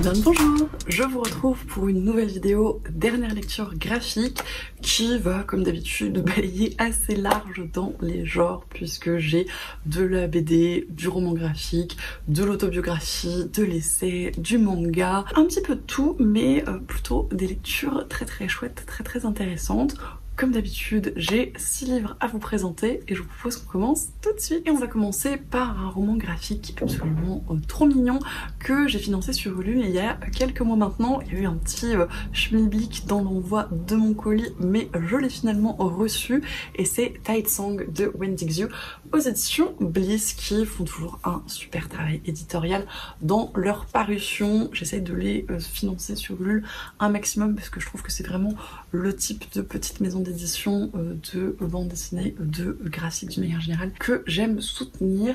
bien le bonjour, je vous retrouve pour une nouvelle vidéo, dernière lecture graphique qui va comme d'habitude balayer assez large dans les genres puisque j'ai de la BD, du roman graphique, de l'autobiographie, de l'essai, du manga, un petit peu de tout mais plutôt des lectures très chouettes, très intéressantes. Comme d'habitude, j'ai 6 livres à vous présenter et je vous propose qu'on commence tout de suite. Et on va commencer par un roman graphique absolument trop mignon que j'ai financé sur Ulule il y a quelques mois maintenant. Il y a eu un petit schmilblick dans l'envoi de mon colis, mais je l'ai finalement reçu et c'est Tide Song de Wendy Xu aux éditions Bliss qui font toujours un super travail éditorial dans leur parution. J'essaye de les financer sur Ulule un maximum parce que je trouve que c'est vraiment le type de petite maison d'édition, de bande dessinée, de graphique d'une manière générale que j'aime soutenir.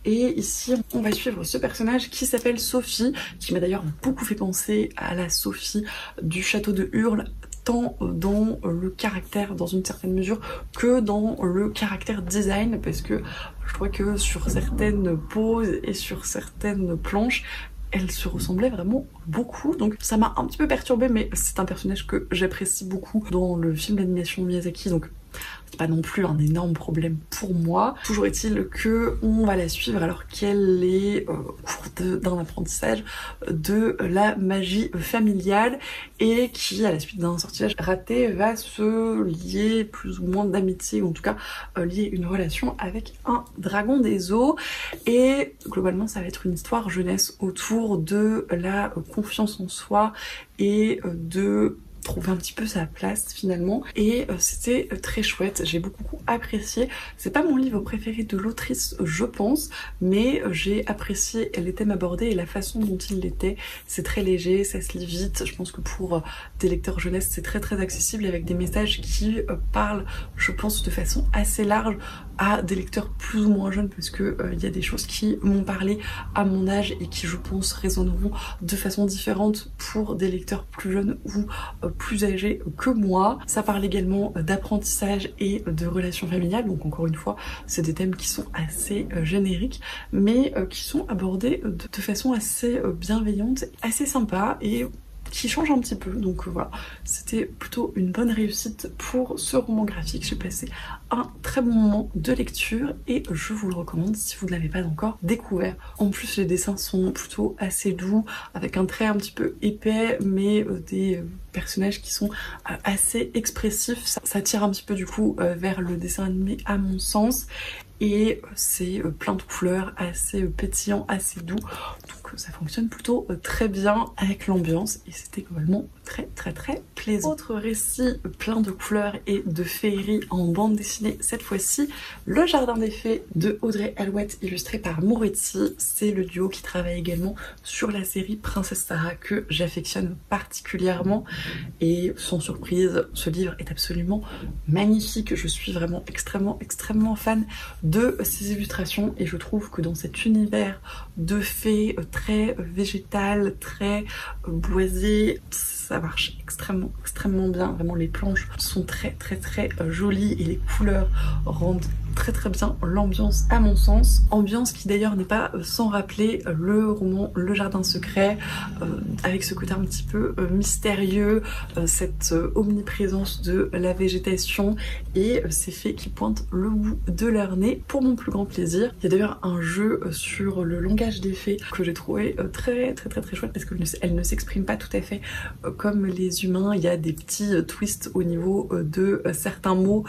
Et ici, on va suivre ce personnage qui s'appelle Sophie, qui m'a d'ailleurs beaucoup fait penser à la Sophie du château de Hurle, tant dans le caractère dans une certaine mesure que dans le caractère design, parce que je crois que sur certaines poses et sur certaines planches, elle se ressemblait vraiment beaucoup, donc ça m'a un petit peu perturbée, mais c'est un personnage que j'apprécie beaucoup dans le film d'animation Miyazaki, donc c'est pas non plus un énorme problème pour moi. Toujours est-il que on va la suivre alors qu'elle est au cours d'un apprentissage de la magie familiale et qui, à la suite d'un sortilège raté, va se lier plus ou moins d'amitié, ou en tout cas lier une relation avec un dragon des eaux. Et globalement ça va être une histoire jeunesse autour de la confiance en soi et de trouver un petit peu sa place finalement, et c'était très chouette, j'ai beaucoup apprécié. C'est pas mon livre préféré de l'autrice je pense, mais j'ai apprécié les thèmes abordés et la façon dont il l'était. C'est très léger, ça se lit vite, je pense que pour des lecteurs jeunesse c'est très accessible avec des messages qui parlent je pense de façon assez large à des lecteurs plus ou moins jeunes, parce que il y a des choses qui m'ont parlé à mon âge et qui je pense résonneront de façon différente pour des lecteurs plus jeunes ou plus âgés que moi. Ça parle également d'apprentissage et de relations familiales, donc encore une fois c'est des thèmes qui sont assez génériques mais qui sont abordés de façon assez bienveillante, assez sympa et qui change un petit peu, donc voilà, c'était plutôt une bonne réussite pour ce roman graphique. J'ai passé un très bon moment de lecture et je vous le recommande si vous ne l'avez pas encore découvert. En plus les dessins sont plutôt assez doux, avec un trait un petit peu épais, mais des personnages qui sont assez expressifs. Ça tire un petit peu du coup vers le dessin animé à mon sens, et c'est plein de couleurs, assez pétillant, assez doux, donc ça fonctionne plutôt très bien avec l'ambiance et c'était globalement très plaisant. Autre récit plein de couleurs et de féerie en bande dessinée cette fois-ci, Le Jardin des Fées de Audrey Alouette illustré par Moretti. C'est le duo qui travaille également sur la série Princesse Sarah que j'affectionne particulièrement, et sans surprise ce livre est absolument magnifique. Je suis vraiment extrêmement fan de ces illustrations et je trouve que dans cet univers de fées très végétal, très boisé, ça marche extrêmement bien. Vraiment les planches sont très jolies et les couleurs rendent très bien l'ambiance à mon sens. Ambiance qui d'ailleurs n'est pas sans rappeler le roman Le Jardin Secret, avec ce côté un petit peu mystérieux, cette omniprésence de la végétation et ces fées qui pointent le bout de leur nez pour mon plus grand plaisir. Il y a d'ailleurs un jeu sur le langage des fées que j'ai trouvé très chouette, parce qu'elle ne s'exprime pas tout à fait comme les humains. Il y a des petits twists au niveau de certains mots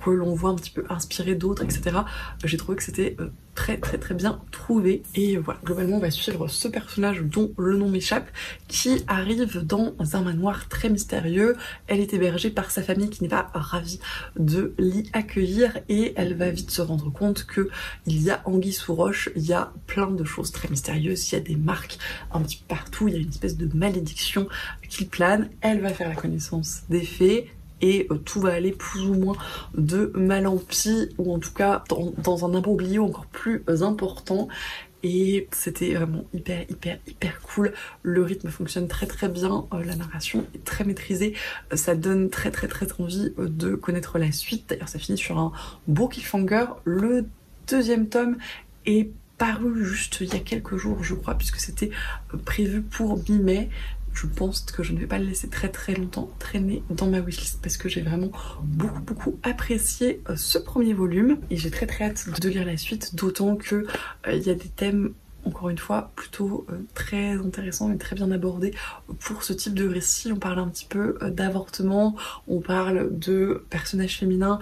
que l'on voit un petit peu inspiré d'autres, etc. J'ai trouvé que c'était très bien trouvé. Et voilà, globalement on va suivre ce personnage dont le nom m'échappe, qui arrive dans un manoir très mystérieux. Elle est hébergée par sa famille qui n'est pas ravie de l'y accueillir et elle va vite se rendre compte que il y a anguille sous roche, il y a plein de choses très mystérieuses, il y a des marques un petit peu partout, il y a une espèce de malédiction qui plane. Elle va faire la connaissance des fées et tout va aller plus ou moins de mal en pis, ou en tout cas dans un imbroglio encore plus important. Et c'était vraiment hyper cool. Le rythme fonctionne très bien, la narration est très maîtrisée, ça donne très envie de connaître la suite. D'ailleurs ça finit sur un beau cliffhanger. Le deuxième tome est paru juste il y a quelques jours je crois, puisque c'était prévu pour mi-mai. Je pense que je ne vais pas le laisser très longtemps traîner dans ma wishlist parce que j'ai vraiment beaucoup apprécié ce premier volume et j'ai très hâte de lire la suite, d'autant que il y a des thèmes encore une fois plutôt très intéressants et très bien abordés pour ce type de récit. On parle un petit peu d'avortement, on parle de personnages féminins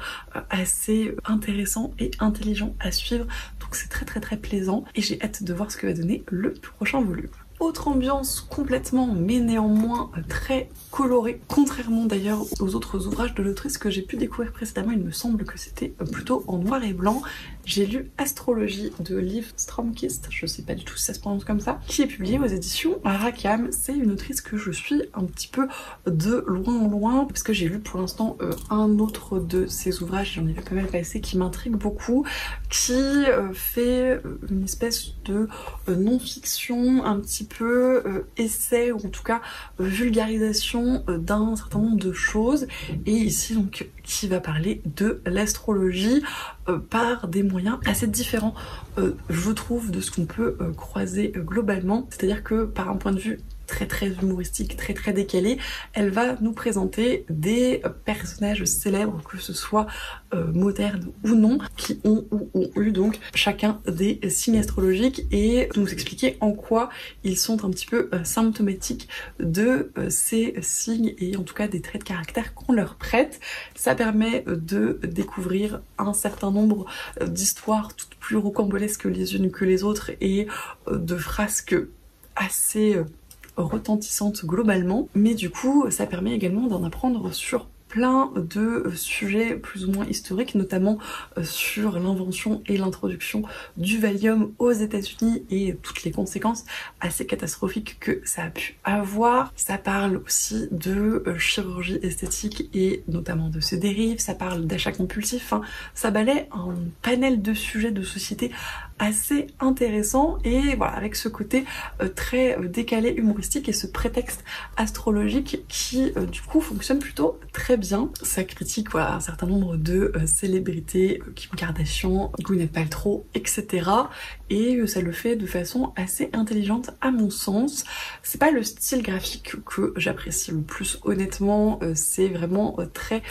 assez intéressants et intelligents à suivre, donc c'est très plaisant et j'ai hâte de voir ce que va donner le prochain volume. Autre ambiance complètement mais néanmoins très colorée, contrairement d'ailleurs aux autres ouvrages de l'autrice que j'ai pu découvrir précédemment. Il me semble que c'était plutôt en noir et blanc. J'ai lu Astrologie de Liv Stromkist, je sais pas du tout si ça se prononce comme ça, qui est publié aux éditions Rackham. C'est une autrice que je suis un petit peu de loin en loin parce que j'ai lu pour l'instant un autre de ses ouvrages, j'en ai vu pas mal passer, qui m'intrigue beaucoup, qui fait une espèce de non-fiction un petit peu essai, ou en tout cas vulgarisation d'un certain nombre de choses, et ici donc qui va parler de l'astrologie par des moyens assez différents je trouve de ce qu'on peut croiser globalement, c'est-à-dire que par un point de vue très humoristique, très décalé, elle va nous présenter des personnages célèbres, que ce soit modernes ou non, qui ont ou ont eu donc chacun des signes astrologiques et nous expliquer en quoi ils sont un petit peu symptomatiques de ces signes et en tout cas des traits de caractère qu'on leur prête. Ça permet de découvrir un certain nombre d'histoires toutes plus rocambolesques les unes que les autres et de frasques assez retentissante globalement, mais du coup ça permet également d'en apprendre sur plein de sujets plus ou moins historiques, notamment sur l'invention et l'introduction du Valium aux États-Unis et toutes les conséquences assez catastrophiques que ça a pu avoir. Ça parle aussi de chirurgie esthétique et notamment de ses dérives, ça parle d'achat compulsif, hein. Ça balaie un panel de sujets de société assez intéressant et voilà, avec ce côté très décalé humoristique et ce prétexte astrologique qui du coup fonctionne plutôt très bien. Ça critique voilà, un certain nombre de célébrités, Kim Kardashian, Gwyneth Paltrow, etc. Et ça le fait de façon assez intelligente à mon sens. C'est pas le style graphique que j'apprécie le plus honnêtement, c'est vraiment très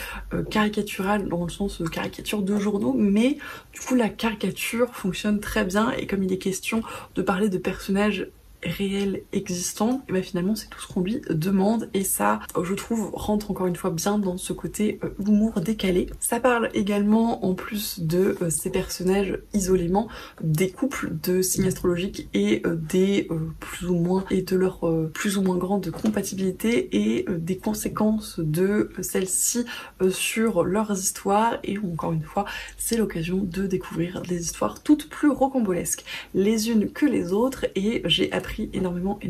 caricatural dans le sens caricature de journaux, mais du coup la caricature fonctionne très bien et comme il est question de parler de personnages réel existant, et bah finalement c'est tout ce qu'on lui demande et ça je trouve rentre encore une fois bien dans ce côté humour décalé. Ça parle également en plus de ces personnages isolément des couples de signes astrologiques et des plus ou moins et de leur plus ou moins grande compatibilité et des conséquences de celles-ci sur leurs histoires et encore une fois c'est l'occasion de découvrir des histoires toutes plus rocambolesques les unes que les autres et j'ai appris énormément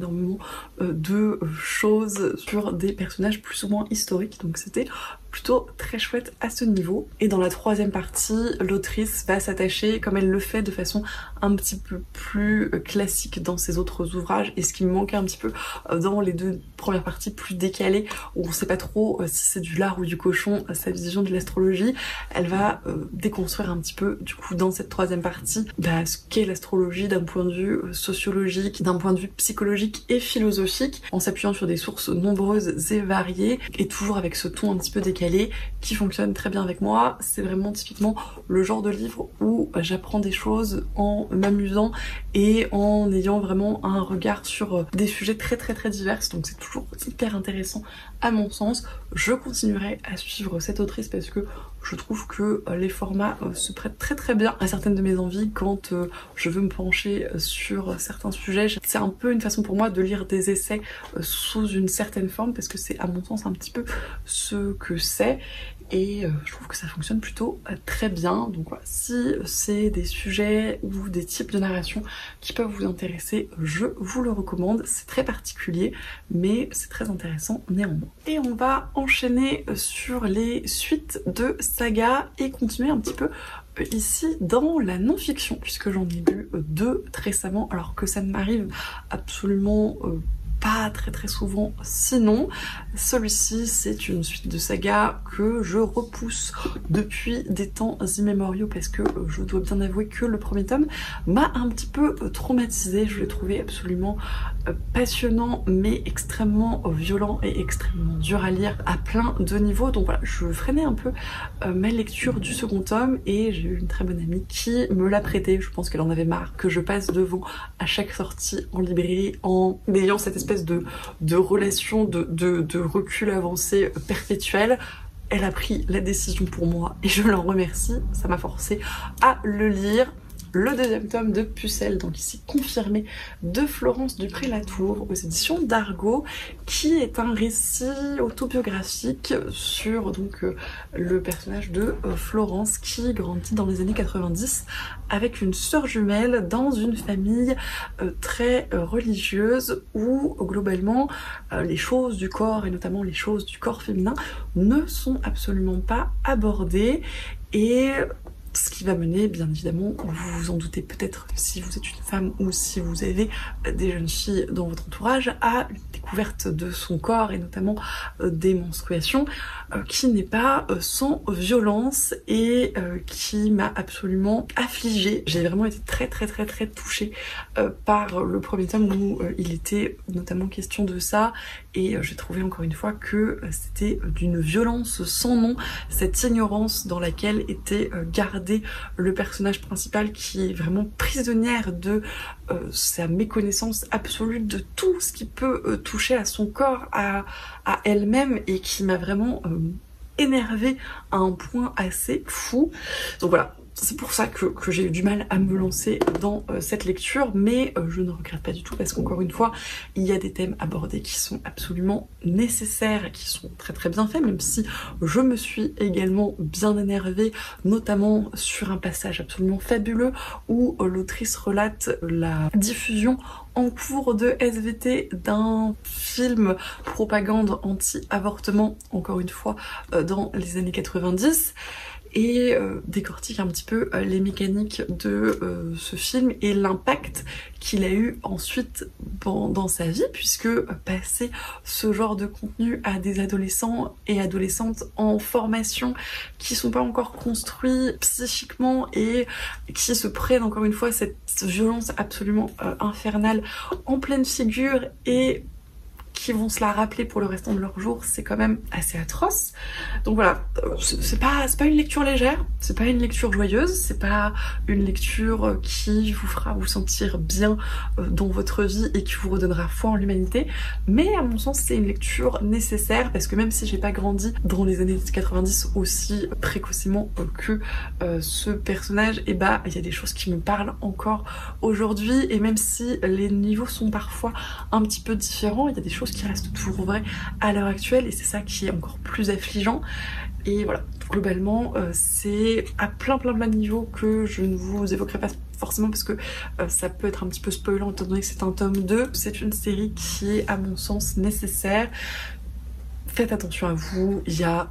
de choses sur des personnages plus ou moins historiques, donc c'était plutôt très chouette à ce niveau. Et dans la troisième partie, l'autrice va s'attacher, comme elle le fait de façon un petit peu plus classique dans ses autres ouvrages, et ce qui me manquait un petit peu dans les deux premières parties plus décalées, où on sait pas trop si c'est du lard ou du cochon, sa vision de l'astrologie, elle va déconstruire un petit peu, du coup, dans cette troisième partie, ce qu'est l'astrologie d'un point de vue sociologique, d'un point de vue psychologique et philosophique, en s'appuyant sur des sources nombreuses et variées, et toujours avec ce ton un petit peu décalé qui fonctionne très bien avec moi. C'est vraiment typiquement le genre de livre où j'apprends des choses en m'amusant et en ayant vraiment un regard sur des sujets très divers, donc c'est toujours hyper intéressant à mon sens. Je continuerai à suivre cette autrice parce que je trouve que les formats se prêtent très bien à certaines de mes envies quand je veux me pencher sur certains sujets. C'est un peu une façon pour moi de lire des essais sous une certaine forme parce que c'est à mon sens un petit peu ce que c'est et je trouve que ça fonctionne plutôt très bien. Donc voilà, si c'est des sujets ou des types de narration qui peuvent vous intéresser, je vous le recommande. C'est très particulier mais c'est très intéressant néanmoins. Et on va enchaîner sur les suites de saga et continuer un petit peu ici dans la non-fiction puisque j'en ai lu deux récemment alors que ça ne m'arrive absolument pas très souvent sinon. Celui-ci c'est une suite de saga que je repousse depuis des temps immémoriaux parce que je dois bien avouer que le premier tome m'a un petit peu traumatisée. Je l'ai trouvé absolument passionnant mais extrêmement violent et extrêmement dur à lire à plein de niveaux. Donc voilà, je freinais un peu ma lecture du second tome et j'ai eu une très bonne amie qui me l'a prêté. Je pense qu'elle en avait marre que je passe devant à chaque sortie en librairie en ayant cette espèce de relation de recul avancé perpétuel. Elle a pris la décision pour moi et je l'en remercie. Ça m'a forcé à le lire. Le deuxième tome de Pucelle, donc ici confirmé, de Florence Dupré-Latour aux éditions d'Argo, qui est un récit autobiographique sur donc le personnage de Florence qui grandit dans les années 90 avec une sœur jumelle dans une famille très religieuse où globalement les choses du corps et notamment les choses du corps féminin ne sont absolument pas abordées et ce qui va mener, bien évidemment, vous vous en doutez peut-être si vous êtes une femme ou si vous avez des jeunes filles dans votre entourage, à une découverte de son corps et notamment des menstruations qui n'est pas sans violence et qui m'a absolument affligée. J'ai vraiment été très touchée par le premier tome où il était notamment question de ça et j'ai trouvé encore une fois que c'était d'une violence sans nom, cette ignorance dans laquelle était gardé le personnage principal qui est vraiment prisonnière de sa méconnaissance absolue de tout ce qui peut toucher à son corps, à elle-même et qui m'a vraiment énervée à un point assez fou. Donc voilà. C'est pour ça que j'ai eu du mal à me lancer dans cette lecture, mais je ne regrette pas du tout parce qu'encore une fois, il y a des thèmes abordés qui sont absolument nécessaires et qui sont très bien faits, même si je me suis également bien énervée, notamment sur un passage absolument fabuleux où l'autrice relate la diffusion en cours de SVT d'un film propagande anti-avortement, encore une fois, dans les années 90. Et décortique un petit peu les mécaniques de ce film et l'impact qu'il a eu ensuite dans sa vie, puisque passer ce genre de contenu à des adolescents et adolescentes en formation qui sont pas encore construits psychiquement et qui se prennent encore une fois cette violence absolument infernale en pleine figure et qui vont se la rappeler pour le restant de leur jour, c'est quand même assez atroce. Donc voilà, c'est pas une lecture légère, c'est pas une lecture joyeuse, c'est pas une lecture qui vous fera vous sentir bien dans votre vie et qui vous redonnera foi en l'humanité, mais à mon sens c'est une lecture nécessaire parce que même si j'ai pas grandi dans les années 90 aussi précocement que ce personnage, et bah il y a des choses qui me parlent encore aujourd'hui et même si les niveaux sont parfois un petit peu différents, il y a des choses qui restent toujours vraies à l'heure actuelle et c'est ça qui est encore plus affligeant. Et voilà, globalement c'est à plein de niveaux que je ne vous évoquerai pas forcément parce que ça peut être un petit peu spoilant étant donné que c'est un tome 2. C'est une série qui est à mon sens nécessaire. Faites attention à vous, il y a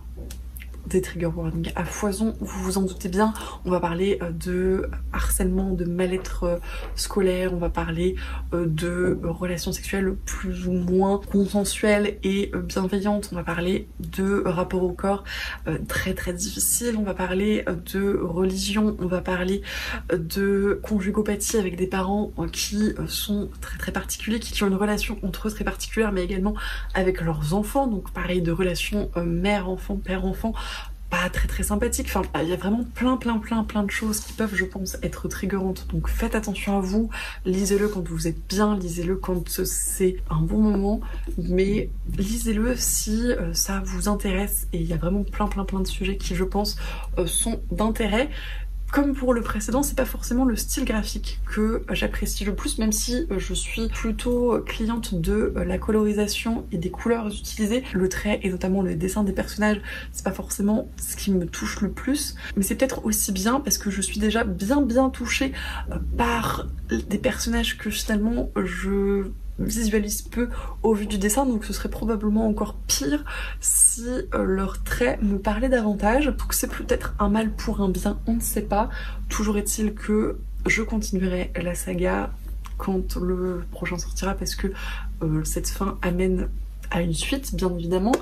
des trigger warnings à foison, vous vous en doutez bien. On va parler de harcèlement, de mal-être scolaire, on va parler de relations sexuelles plus ou moins consensuelles et bienveillantes, on va parler de rapport au corps très difficile, on va parler de religion, on va parler de conjugopathie avec des parents qui sont très particuliers, qui ont une relation entre eux très particulière, mais également avec leurs enfants, donc pareil de relations mère-enfant, père-enfant, pas très sympathique. Enfin, il y a vraiment plein de choses qui peuvent, je pense, être triggerantes. Donc faites attention à vous, lisez-le quand vous êtes bien, lisez-le quand c'est un bon moment, mais lisez-le si ça vous intéresse. Et il y a vraiment plein de sujets qui, je pense, sont d'intérêt. Comme pour le précédent, c'est pas forcément le style graphique que j'apprécie le plus, même si je suis plutôt cliente de la colorisation et des couleurs utilisées. Le trait et notamment le dessin des personnages, c'est pas forcément ce qui me touche le plus, mais c'est peut-être aussi bien parce que je suis déjà bien touchée par des personnages que finalement je visualise peu au vu du dessin, donc ce serait probablement encore pire si leurs traits me parlaient davantage. Donc c'est peut-être un mal pour un bien, on ne sait pas. Toujours est-il que je continuerai la saga quand le prochain sortira parce que cette fin amène à une suite bien évidemment.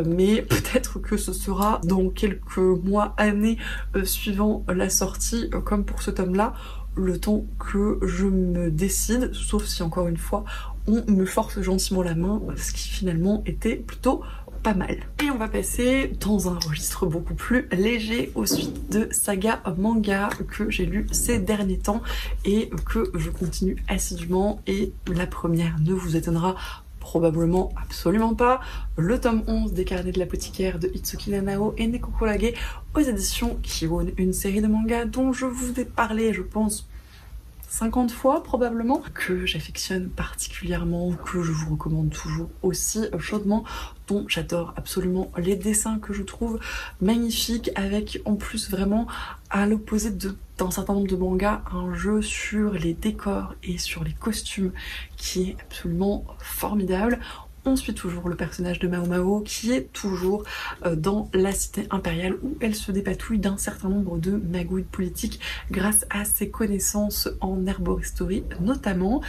Mais peut-être que ce sera dans quelques mois, années suivant la sortie, comme pour ce tome-là, le temps que je me décide, sauf si encore une fois on me force gentiment la main, ce qui finalement était plutôt pas mal. Et on va passer dans un registre beaucoup plus léger aux suites de saga manga que j'ai lu ces derniers temps et que je continue assidûment. Et la première ne vous étonnera probablement absolument pas, le tome 11 des Carnets de l'apothicaire de Itsuki Nanao et Neko Kurage aux éditions Kiwon, une série de mangas dont je vous ai parlé, je pense, 50 fois probablement, que j'affectionne particulièrement, que je vous recommande toujours aussi chaudement, dont j'adore absolument les dessins que je trouve magnifiques, avec en plus vraiment à l'opposé d'un certain nombre de mangas, un jeu sur les décors et sur les costumes qui est absolument formidable. On suit toujours le personnage de Mao Mao qui est toujours dans la cité impériale où elle se dépatouille d'un certain nombre de magouilles politiques grâce à ses connaissances en herboristerie notamment.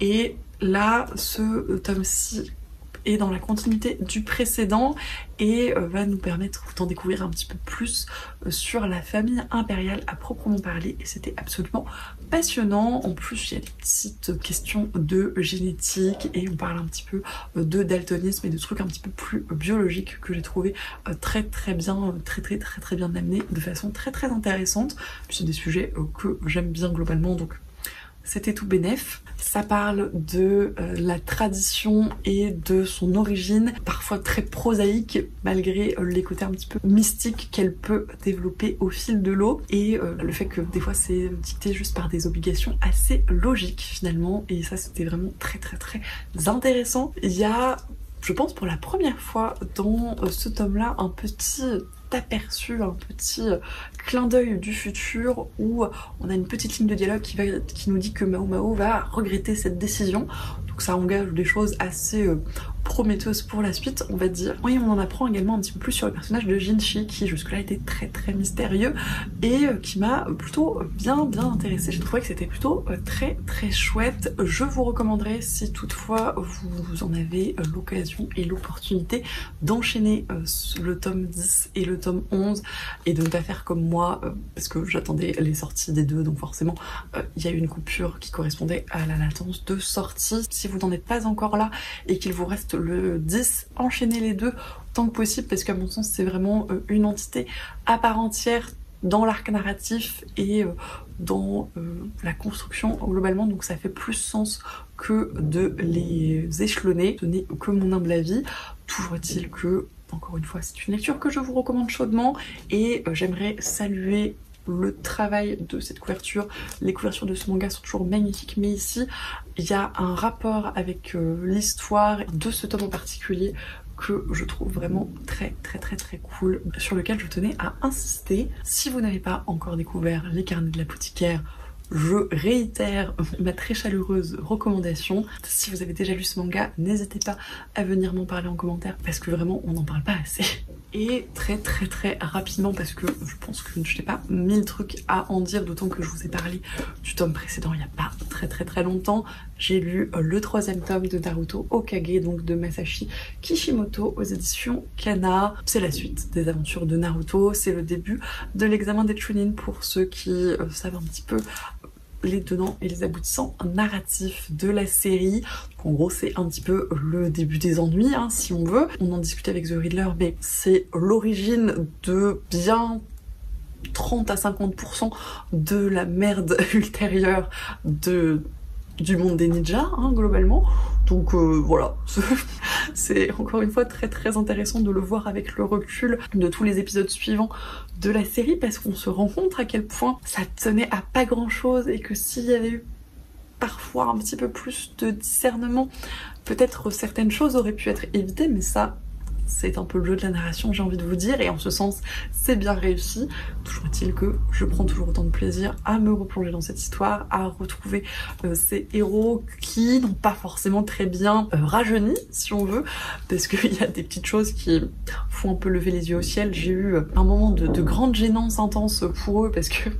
Et là, ce tome-ci est dans la continuité du précédent et va nous permettre d'en découvrir un petit peu plus sur la famille impériale à proprement parler, et c'était absolument passionnant. En plus, il y a des petites questions de génétique et on parle un petit peu de daltonisme et de trucs un petit peu plus biologiques que j'ai trouvé très bien, très bien amenés de façon très intéressante. C'est des sujets que j'aime bien globalement, donc c'était tout bénef. Ça parle de la tradition et de son origine, parfois très prosaïque malgré les côtés un petit peu mystiques qu'elle peut développer au fil de l'eau, et le fait que des fois c'est dicté juste par des obligations assez logiques finalement, et ça c'était vraiment très intéressant. Il y a, je pense pour la première fois dans ce tome-là, un petit aperçu, un petit clin d'œil du futur où on a une petite ligne de dialogue qui nous dit que Mao Mao va regretter cette décision. Donc ça engage des choses assez prometteuse pour la suite, on va dire. Oui, on en apprend également un petit peu plus sur le personnage de Jinchi qui jusque-là était très mystérieux et qui m'a plutôt bien intéressée. J'ai trouvé que c'était plutôt très chouette. Je vous recommanderais, si toutefois vous en avez l'occasion et l'opportunité, d'enchaîner le tome 10 et le tome 11 et de ne pas faire comme moi parce que j'attendais les sorties des deux, donc forcément il y a eu une coupure qui correspondait à la latence de sortie. Si vous n'en êtes pas encore là et qu'il vous reste le 10, enchaînez les deux autant que possible parce qu'à mon sens c'est vraiment une entité à part entière dans l'arc narratif et dans la construction globalement, donc ça fait plus sens que de les échelonner. Ce n'est que mon humble avis. Toujours est-il que, encore une fois, c'est une lecture que je vous recommande chaudement et j'aimerais saluer le travail de cette couverture. Les couvertures de ce manga sont toujours magnifiques, mais ici il y a un rapport avec l'histoire de ce tome en particulier que je trouve vraiment très cool, sur lequel je tenais à insister. Si vous n'avez pas encore découvert les Carnets de l'apothicaire, je réitère ma très chaleureuse recommandation. Si vous avez déjà lu ce manga, n'hésitez pas à venir m'en parler en commentaire parce que vraiment on n'en parle pas assez. Et très rapidement, parce que je pense que je n'ai pas 1000 trucs à en dire, d'autant que je vous ai parlé du tome précédent il n'y a pas très longtemps. J'ai lu le 3e tome de Naruto Hokage, donc de Masashi Kishimoto aux éditions Kana. C'est la suite des aventures de Naruto, c'est le début de l'examen des Chunin pour ceux qui savent un petit peu les tenants et les aboutissants narratifs de la série. Donc en gros c'est un petit peu le début des ennuis hein, si on veut. On en discutait avec The Riddler, mais c'est l'origine de bien 30 à 50% de la merde ultérieure du monde des ninjas hein, globalement. Donc voilà, c'est encore une fois très intéressant de le voir avec le recul de tous les épisodes suivants de la série, parce qu'on se rend compte à quel point ça tenait à pas grand chose et que s'il y avait eu parfois un petit peu plus de discernement, peut-être certaines choses auraient pu être évitées, mais ça c'est un peu le jeu de la narration, j'ai envie de vous dire, et en ce sens c'est bien réussi. Toujours est-il que je prends toujours autant de plaisir à me replonger dans cette histoire, à retrouver ces héros qui n'ont pas forcément très bien rajeuni si on veut, parce qu'il y a des petites choses qui font un peu lever les yeux au ciel. J'ai eu un moment de grande gênance intense pour eux parce que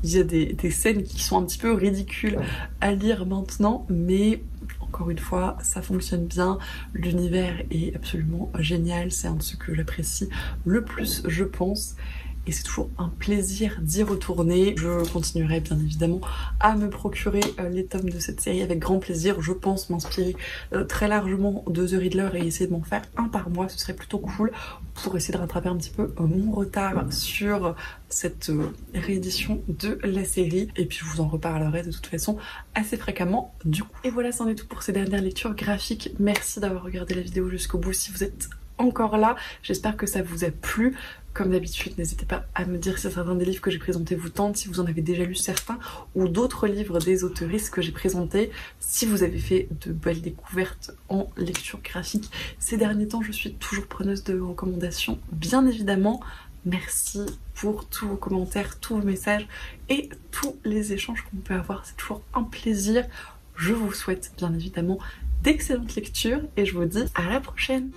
il y a des scènes qui sont un petit peu ridicules à lire maintenant, mais encore une fois, ça fonctionne bien, l'univers est absolument génial, c'est un de ceux que j'apprécie le plus, je pense. Et c'est toujours un plaisir d'y retourner. Je continuerai bien évidemment à me procurer les tomes de cette série avec grand plaisir. Je pense m'inspirer très largement de The Riddler et essayer de m'en faire un par mois. Ce serait plutôt cool pour essayer de rattraper un petit peu mon retard sur cette réédition de la série. Et puis je vous en reparlerai de toute façon assez fréquemment du coup. Et voilà, c'en est tout pour ces dernières lectures graphiques. Merci d'avoir regardé la vidéo jusqu'au bout si vous êtes encore là. J'espère que ça vous a plu. Comme d'habitude, n'hésitez pas à me dire si certains des livres que j'ai présentés vous tentent, si vous en avez déjà lu certains, ou d'autres livres des auteuristes que j'ai présentés, si vous avez fait de belles découvertes en lecture graphique. Ces derniers temps, je suis toujours preneuse de recommandations, bien évidemment. Merci pour tous vos commentaires, tous vos messages et tous les échanges qu'on peut avoir. C'est toujours un plaisir. Je vous souhaite bien évidemment d'excellentes lectures et je vous dis à la prochaine.